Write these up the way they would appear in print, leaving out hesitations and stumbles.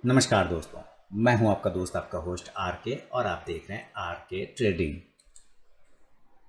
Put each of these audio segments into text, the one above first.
नमस्कार दोस्तों, मैं हूं आपका दोस्त, आपका होस्ट आर के, और आप देख रहे हैं आर के ट्रेडिंग।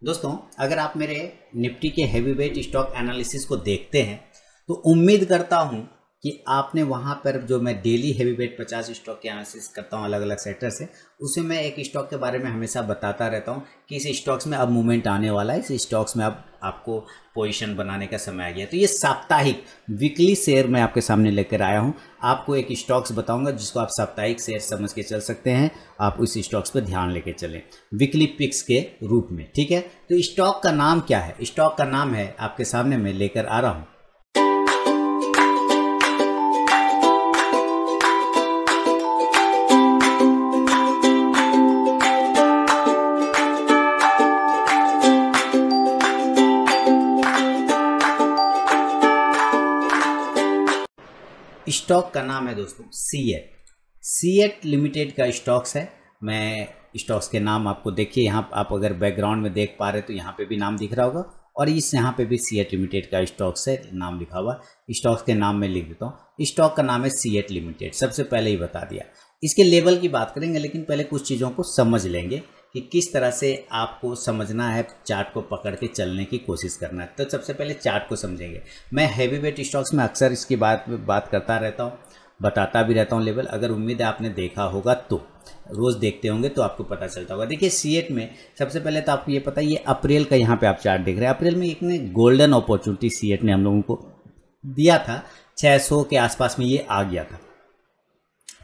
दोस्तों, अगर आप मेरे निफ्टी के हैवी वेट स्टॉक एनालिसिस को देखते हैं तो उम्मीद करता हूं कि आपने वहां पर जो मैं डेली हैवी वेट 50 स्टॉक के एनालिसिस करता हूं अलग अलग सेक्टर से, उसे मैं एक स्टॉक के बारे में हमेशा बताता रहता हूं कि इस स्टॉक्स में अब मूवमेंट आने वाला है, इस स्टॉक्स में अब आपको पोजीशन बनाने का समय आ गया। तो ये साप्ताहिक वीकली शेयर मैं आपके सामने लेकर आया हूं। आपको एक स्टॉक्स बताऊंगा जिसको आप साप्ताहिक शेयर समझ के चल सकते हैं। आप उस स्टॉक्स पर ध्यान लेके चलें वीकली पिक्स के रूप में, ठीक है। तो स्टॉक का नाम क्या है? स्टॉक का नाम है, आपके सामने मैं लेकर आ रहा हूं, स्टॉक का नाम है दोस्तों सीएट लिमिटेड का स्टॉक्स है। मैं स्टॉक्स के नाम आपको देखिए, यहाँ आप अगर बैकग्राउंड में देख पा रहे तो यहाँ पे भी नाम दिख रहा होगा, और इस यहाँ पे भी सीएट लिमिटेड का स्टॉक्स है, नाम लिखा हुआ। स्टॉक्स के नाम में लिख देता हूँ। स्टॉक का नाम है सीएट लिमिटेड, सबसे पहले ही बता दिया। इसके लेवल की बात करेंगे, लेकिन पहले कुछ चीज़ों को समझ लेंगे कि किस तरह से आपको समझना है, चार्ट को पकड़ के चलने की कोशिश करना है। तो सबसे पहले चार्ट को समझेंगे। मैं हैवी वेट स्टॉक्स में अक्सर इसकी बात करता रहता हूँ, बताता भी रहता हूँ लेवल। अगर उम्मीद है आपने देखा होगा तो रोज़ देखते होंगे तो आपको पता चलता होगा। देखिए सीएट में सबसे पहले तो आपको ये पता है, ये अप्रैल का यहाँ पे आप चार्ट देख रहे हैं। अप्रैल में एक ने गोल्डन अपॉर्चुनिटी सीएट ने हम लोगों को दिया था, 600 के आसपास में ये आ गया था।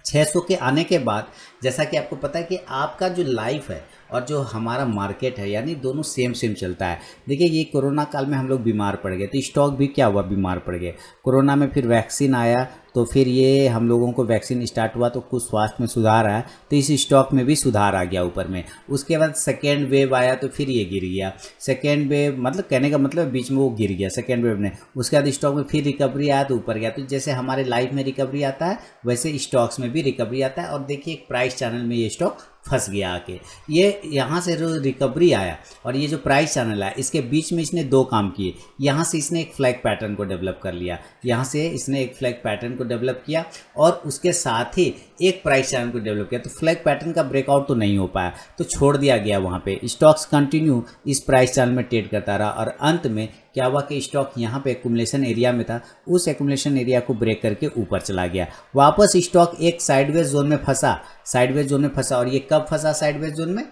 600 के आने के बाद जैसा कि आपको पता है कि आपका जो लाइफ है और जो हमारा मार्केट है, यानी दोनों सेम चलता है। देखिए ये कोरोना काल में हम लोग बीमार पड़ गए, तो स्टॉक भी क्या हुआ, बीमार पड़ गए। कोरोना में फिर वैक्सीन आया, तो फिर ये हम लोगों को वैक्सीन स्टार्ट हुआ तो कुछ स्वास्थ्य में सुधार आया, तो इस स्टॉक में भी सुधार आ गया ऊपर में। उसके बाद सेकेंड वेव आया तो फिर ये गिर गया। सेकेंड वेव मतलब कहने का मतलब बीच में वो गिर गया सेकेंड वेव ने। उसके बाद स्टॉक में फिर रिकवरी आया तो ऊपर गया। तो जैसे हमारे लाइफ में रिकवरी आता है वैसे स्टॉक्स में भी रिकवरी आता है। और देखिए एक प्राइस चैनल में ये स्टॉक फंस गया आके। ये यहाँ से जो रिकवरी आया और ये जो प्राइस चैनल है, इसके बीच में इसने दो काम किए। यहाँ से इसने एक फ्लैग पैटर्न को डेवलप कर लिया, यहाँ से इसने एक फ्लैग पैटर्न को डेवलप किया, और उसके साथ ही एक प्राइस चैनल को डेवलप किया। तो फ्लैग पैटर्न का ब्रेकआउट तो नहीं हो पाया, तो छोड़ दिया गया वहाँ पे। स्टॉक्स कंटिन्यू इस प्राइस चैनल में ट्रेड करता रहा, और अंत में क्या हुआ कि स्टॉक यहाँ पे एक्यूमुलेशन एरिया में था, उस एक्यूमुलेशन एरिया को ब्रेक करके ऊपर चला गया। वापस स्टॉक एक साइडवेज जोन में फंसा, और ये कब फंसा साइडवेज जोन में?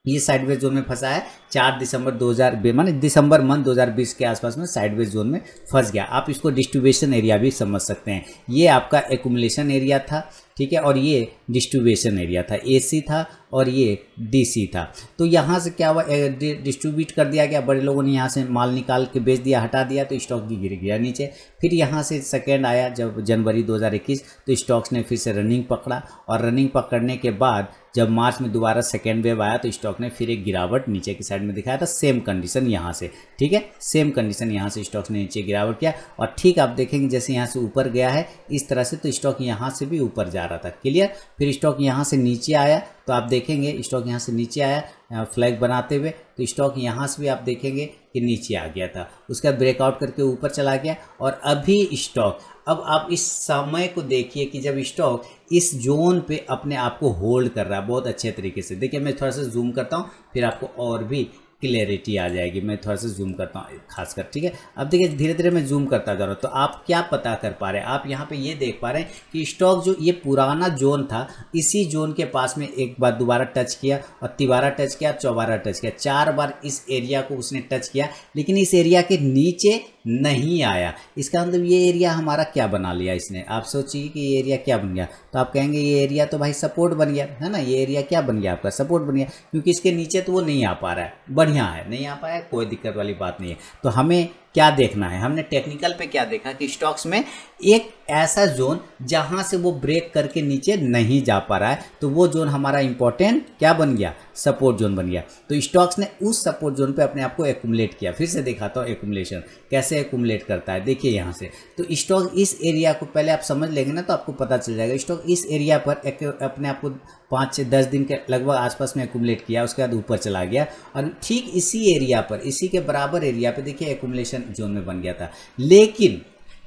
ये साइडवेज जोन में फंसा है 4 दिसंबर 2020 माने दिसंबर मंथ 2020 के आसपास में साइडवेज जोन में फंस गया। आप इसको डिस्ट्रीब्यूशन एरिया भी समझ सकते हैं। ये आपका एक्यूमुलेशन एरिया था, ठीक है, और ये डिस्ट्रीब्यूशन एरिया था, एसी था और ये डीसी था। तो यहाँ से क्या हुआ, डिस्ट्रीब्यूट कर दिया गया, बड़े लोगों ने यहाँ से माल निकाल के बेच दिया, हटा दिया, तो स्टॉक भी गिर गया नीचे। फिर यहाँ से सेकेंड आया जब जनवरी 2021, तो स्टॉक्स ने फिर से रनिंग पकड़ा, और रनिंग पकड़ने के बाद जब मार्च में दोबारा सेकेंड वेव आया तो स्टॉक ने फिर एक गिरावट नीचे की साइड में दिखाया था। सेम कंडीशन यहाँ से, ठीक है, सेम कंडीशन यहाँ से स्टॉक्स ने नीचे गिरावट किया, और ठीक आप देखेंगे जैसे यहाँ से ऊपर गया है इस तरह से, तो स्टॉक यहाँ से भी ऊपर जा रहा था, क्लियर। फिर स्टॉक यहाँ से नीचे आया, तो आप देखेंगे स्टॉक यहाँ से नीचे आया फ्लैग बनाते हुए, तो स्टॉक यहाँ से भी आप देखेंगे कि नीचे आ गया था। उसका ब्रेकआउट करके ऊपर चला गया, और अभी स्टॉक, अब आप इस समय को देखिए कि जब स्टॉक इस जोन पे अपने आप को होल्ड कर रहा है बहुत अच्छे तरीके से। देखिए मैं थोड़ा सा जूम करता हूँ, फिर आपको और भी क्लियरिटी आ जाएगी। मैं थोड़ा सा जूम करता हूँ खासकर, ठीक है। अब देखिए धीरे धीरे मैं जूम करता जा रहा हूँ, तो आप क्या पता कर पा रहे हैं, आप यहाँ पे ये देख पा रहे हैं कि स्टॉक जो ये पुराना जोन था, इसी जोन के पास में एक बार दोबारा टच किया, और तिबारा टच किया, चौबारा टच किया, 4 बार इस एरिया को उसने टच किया, लेकिन इस एरिया के नीचे नहीं आया। इसका मतलब ये एरिया हमारा क्या बना लिया इसने? आप सोचिए कि ये एरिया क्या बन गया, तो आप कहेंगे ये एरिया तो भाई सपोर्ट बन गया है ना। ये एरिया क्या बन गया आपका? सपोर्ट बन गया, क्योंकि इसके नीचे तो वो नहीं आ पा रहा है। बढ़िया है, नहीं आ पाया, कोई दिक्कत वाली बात नहीं है। तो हमें क्या देखना है, हमने टेक्निकल पे क्या देखा कि स्टॉक्स में एक ऐसा जोन जहां से वो ब्रेक करके नीचे नहीं जा पा रहा है, तो वो जोन हमारा इंपॉर्टेंट क्या बन गया? सपोर्ट जोन बन गया। तो स्टॉक्स ने उस सपोर्ट जोन पे अपने आप को एक्यूमुलेट किया। फिर से दिखाता हूँ एक्यूमुलेशन कैसे एक्यूमुलेट करता है। देखिए यहाँ से, तो स्टॉक इस एरिया को पहले आप समझ लेंगे ना, तो आपको पता चल जाएगा। स्टॉक इस एरिया पर अपने आप को 5 से 10 दिन के लगभग आसपास में एक्यूमुलेट किया, उसके बाद ऊपर चला गया, और ठीक इसी एरिया पर, इसी के बराबर एरिया पे देखिए एक्यूमुलेशन जोन में बन गया था। लेकिन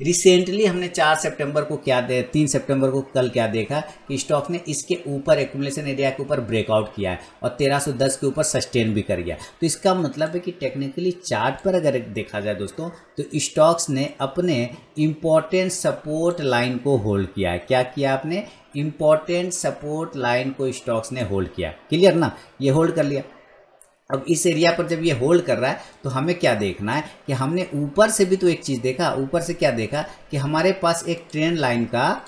रिसेंटली हमने 4 सितंबर को 3 सितंबर को कल क्या देखा कि स्टॉक ने इसके ऊपर एक्यूमुलेशन एरिया के ऊपर ब्रेकआउट किया है और 1310 के ऊपर सस्टेन भी कर गया। तो इसका मतलब है कि टेक्निकली चार्ट पर अगर देखा जाए दोस्तों तो स्टॉक्स ने अपने इम्पोर्टेंट सपोर्ट लाइन को होल्ड किया है। क्या किया आपने? इम्पोर्टेंट सपोर्ट लाइन को स्टॉक्स ने होल्ड किया। क्लियर ना? ये होल्ड कर लिया। अब इस एरिया पर जब ये होल्ड कर रहा है तो हमें क्या देखना है कि हमने ऊपर से भी तो एक चीज़ देखा, ऊपर से क्या देखा कि हमारे पास एक ट्रेंड लाइन का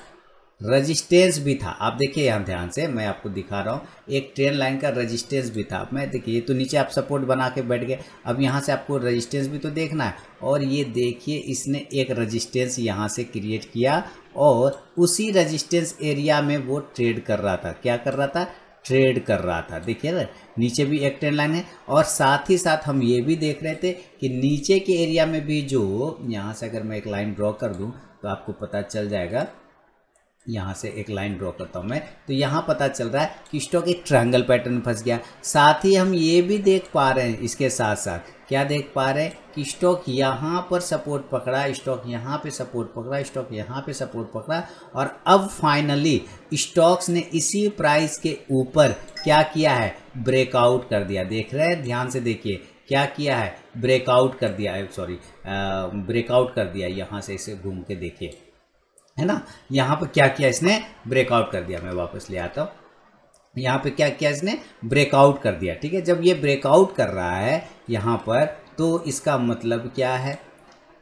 रेजिस्टेंस भी था। आप देखिए यहाँ ध्यान से, मैं आपको दिखा रहा हूँ, एक ट्रेंड लाइन का रेजिस्टेंस भी था। मैं देखिए तो नीचे आप सपोर्ट बना के बैठ गए, अब यहाँ से आपको रेजिस्टेंस भी तो देखना है। और ये देखिए इसने एक रेजिस्टेंस यहाँ से क्रिएट किया और उसी रेजिस्टेंस एरिया में वो ट्रेड कर रहा था। क्या कर रहा था? ट्रेड कर रहा था। देखिए ना, नीचे भी एक ट्रेंड लाइन है और साथ ही साथ हम ये भी देख रहे थे कि नीचे के एरिया में भी जो, यहाँ से अगर मैं एक लाइन ड्रॉ कर दूँ तो आपको पता चल जाएगा। यहाँ से एक लाइन ड्रॉ करता हूँ मैं, तो यहाँ पता चल रहा है कि स्टॉक एक ट्रायंगल पैटर्न में फंस गया। साथ ही हम ये भी देख पा रहे हैं, इसके साथ साथ क्या देख पा रहे हैं कि स्टॉक यहाँ पर सपोर्ट पकड़ा, स्टॉक यहाँ पे सपोर्ट पकड़ा, स्टॉक यहाँ पे सपोर्ट पकड़ा और अब फाइनली स्टॉक्स ने इसी प्राइस के ऊपर क्या किया है? ब्रेकआउट कर दिया। देख रहे हैं, ध्यान से देखिए क्या किया है? ब्रेकआउट कर दिया है, सॉरी ब्रेकआउट कर दिया। यहाँ से इसे घूम के देखिए, है ना, यहाँ पर क्या किया इसने? ब्रेकआउट कर दिया। मैं वापस ले आता हूँ, यहाँ पे क्या किया इसने? ब्रेकआउट कर दिया। ठीक है, जब ये ब्रेकआउट कर रहा है यहाँ पर तो इसका मतलब क्या है?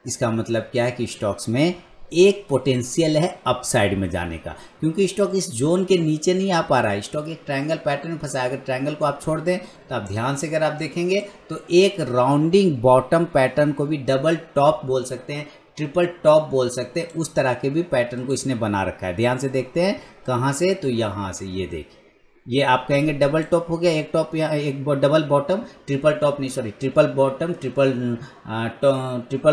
इसका मतलब क्या है कि स्टॉक्स में एक पोटेंशियल है अपसाइड में जाने का, क्योंकि स्टॉक इस जोन के नीचे नहीं आ पा रहा है। स्टॉक एक ट्रायंगल पैटर्न में फंसा है। अगर ट्रायंगल को आप छोड़ दें तो आप ध्यान से अगर आप देखेंगे तो एक राउंडिंग बॉटम पैटर्न को भी डबल टॉप बोल सकते हैं, ट्रिपल टॉप बोल सकते हैं, उस तरह के भी पैटर्न को इसने बना रखा है। ध्यान से देखते हैं कहाँ से, तो यहाँ से। ये देखिए, ये आप कहेंगे डबल टॉप हो गया, एक टॉप यहाँ, एक डबल बॉटम, ट्रिपल टॉप नहीं, sorry triple bottom, triple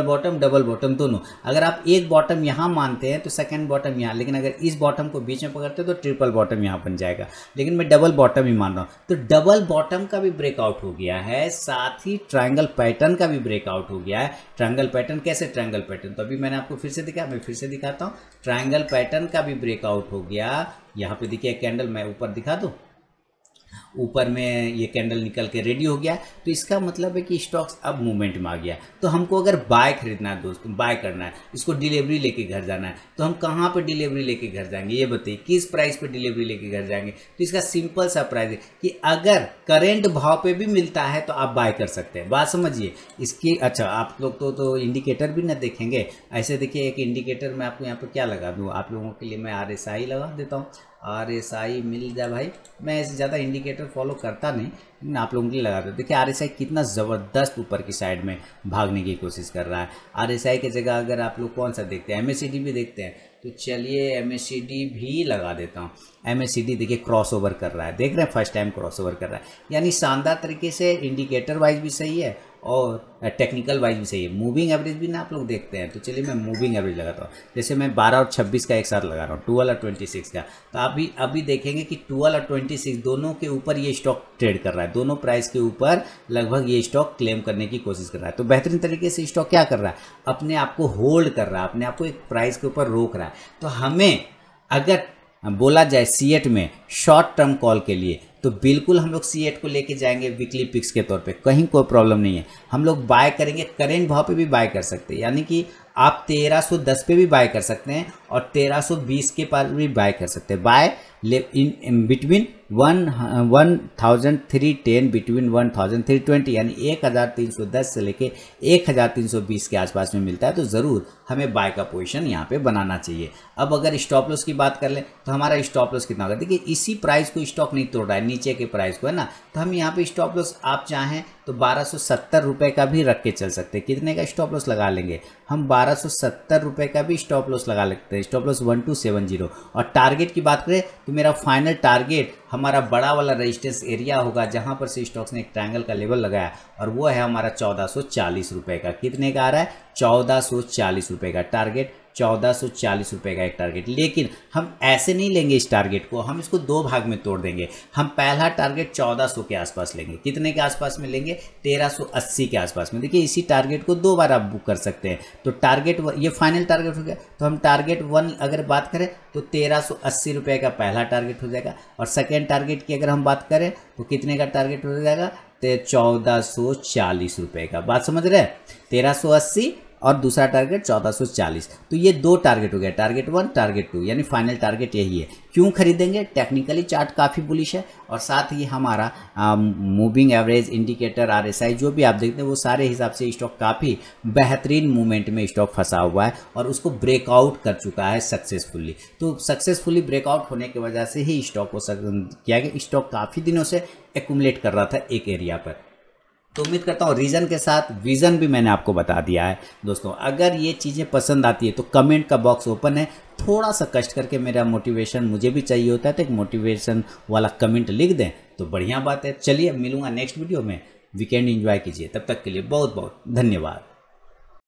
bottom, double bottom दोनों। अगर आप एक बॉटम यहाँ मानते हैं तो सेकंड बॉटम यहाँ, लेकिन अगर इस बॉटम को बीच में पकड़ते हो तो ट्रिपल बॉटम यहाँ बन जाएगा, लेकिन मैं डबल बॉटम ही मान रहा हूँ। तो डबल बॉटम का भी ब्रेकआउट हो गया है, साथ ही ट्रायंगल पैटर्न का भी ब्रेकआउट हो गया है। ट्रायंगल पैटर्न कैसे? ट्रायंगल पैटर्न तो अभी मैंने आपको फिर से दिखाया, मैं फिर से दिखाता हूँ। ट्रायंगल पैटर्न का भी ब्रेकआउट हो गया। यहाँ पे देखिए कैंडल, मैं ऊपर दिखा दूँ, ऊपर में ये कैंडल निकल के रेडी हो गया। तो इसका मतलब है कि स्टॉक्स अब मूवमेंट में आ गया। तो हमको अगर बाय खरीदना है दोस्तों, बाय करना है, इसको डिलीवरी लेके घर जाना है, तो हम कहाँ पे डिलीवरी लेके घर जाएंगे? ये बताइए, किस प्राइस पे डिलीवरी लेके घर जाएंगे? तो इसका सिंपल सा प्राइस है कि अगर करेंट भाव पे भी मिलता है तो आप बाय कर सकते हैं। बात समझिए इसकी। अच्छा, आप लोग तो इंडिकेटर भी ना देखेंगे। ऐसे देखिए, एक इंडिकेटर मैं आपको यहाँ पर क्या लगा दूँ आप लोगों के लिए, मैं RSI लगा देता हूँ। RSI मिल जाए भाई, मैं ऐसे ज़्यादा इंडिकेटर फॉलो करता नहीं, लेकिन आप लोगों के लिए लगा दो। देखिए RSI कितना ज़बरदस्त ऊपर की साइड में भागने की कोशिश कर रहा है। RSI की जगह अगर आप लोग कौन सा देखते हैं? MACD भी देखते हैं, तो चलिए MACD भी लगा देता हूँ। MACD देखिए क्रॉस ओवर कर रहा है, देख रहे हैं, फर्स्ट टाइम क्रॉस ओवर कर रहा है, यानी शानदार तरीके से इंडिकेटर वाइज भी सही है और टेक्निकल वाइज भी सही है। मूविंग एवरेज भी ना आप लोग देखते हैं, तो चलिए मैं मूविंग एवरेज लगाता हूँ। जैसे मैं 12 और 26 का एक साथ लगा रहा हूँ, 12 और 26 का, तो आप भी अभी देखेंगे कि 12 और 26 दोनों के ऊपर ये स्टॉक ट्रेड कर रहा है। दोनों प्राइस के ऊपर लगभग ये स्टॉक क्लेम करने की कोशिश कर रहा है। तो बेहतरीन तरीके से स्टॉक क्या कर रहा है? अपने आप को होल्ड कर रहा है, अपने आप को एक प्राइस के ऊपर रोक रहा है। तो हमें अगर बोला जाए C8 में शॉर्ट टर्म कॉल के लिए, तो बिल्कुल हम लोग C8 को लेके जाएंगे वीकली पिक्स के तौर पे, कहीं कोई प्रॉब्लम नहीं है। हम लोग बाय करेंगे, करेंट भाव पे भी बाय कर सकते हैं, यानी कि आप 1310 पे भी बाय कर सकते हैं और 1320 के पास भी बाय कर सकते हैं। बाय इन बिटवीन 1310 बिटवीन 1320, यानी 1310 से लेके 1320 के आसपास में मिलता है। तो ज़रूर हमें बाय का पोजीशन यहाँ पे बनाना चाहिए। अब अगर स्टॉप लॉस की बात कर लें तो हमारा स्टॉप लॉस कितना होगा? देखिए इसी प्राइस को स्टॉक नहीं तोड़ रहा है, नीचे के प्राइस को, है ना। तो हम यहाँ पे स्टॉप लॉस आप चाहें तो 1270 रुपये का भी रख के चल सकते हैं। कितने का स्टॉप लॉस लगा लेंगे हम? 1270 रुपये का भी स्टॉप लॉस लगा लेते हैं, स्टॉप लॉस 1270। और टारगेट की बात करें तो मेरा फाइनल टारगेट हमारा बड़ा वाला रेजिस्टेंस एरिया होगा, जहां पर से स्टॉक्स ने एक ट्रायंगल का लेवल लगाया, और वो है हमारा 1440 रुपये का। कितने का आ रहा है? 1440 रुपये का टारगेट। 1440 रुपये का एक टारगेट। लेकिन हम ऐसे नहीं लेंगे इस टारगेट को, हम इसको दो भाग में तोड़ देंगे। हम पहला टारगेट 1400 के आसपास लेंगे। कितने के आसपास में लेंगे? 1380 के आसपास में। देखिए इसी टारगेट को दो बार आप बुक कर सकते हैं। तो टारगेट ये फाइनल टारगेट हो गया। तो हम टारगेट 1 अगर बात करें तो 1380 रुपये का पहला टारगेट हो जाएगा। और सेकेंड टारगेट की अगर हम बात करें तो कितने का टारगेट हो जाएगा? 1440 रुपये का। बात समझ रहे हैं? 1380 और दूसरा टारगेट 1440। तो ये दो टारगेट हो गया, टारगेट 1 टारगेट 2, यानी फाइनल टारगेट यही है। क्यों खरीदेंगे? टेक्निकली चार्ट काफ़ी बुलिश है और साथ ही हमारा मूविंग एवरेज इंडिकेटर RSI जो भी आप देखते हैं वो सारे हिसाब से स्टॉक काफ़ी बेहतरीन मूवमेंट में स्टॉक फंसा हुआ है और उसको ब्रेकआउट कर चुका है सक्सेसफुली। तो सक्सेसफुली ब्रेकआउट होने की वजह से ही स्टॉक को किया गया। स्टॉक काफ़ी दिनों से एक्यूमुलेट कर रहा था एक एरिया पर। तो उम्मीद करता हूँ रीज़न के साथ विज़न भी मैंने आपको बता दिया है। दोस्तों अगर ये चीज़ें पसंद आती है तो कमेंट का बॉक्स ओपन है। थोड़ा सा कष्ट करके मेरा मोटिवेशन मुझे भी चाहिए होता है, तो एक मोटिवेशन वाला कमेंट लिख दें तो बढ़िया बात है। चलिए मिलूंगा नेक्स्ट वीडियो में। वीकेंड एंजॉय कीजिए, तब तक के लिए बहुत बहुत धन्यवाद।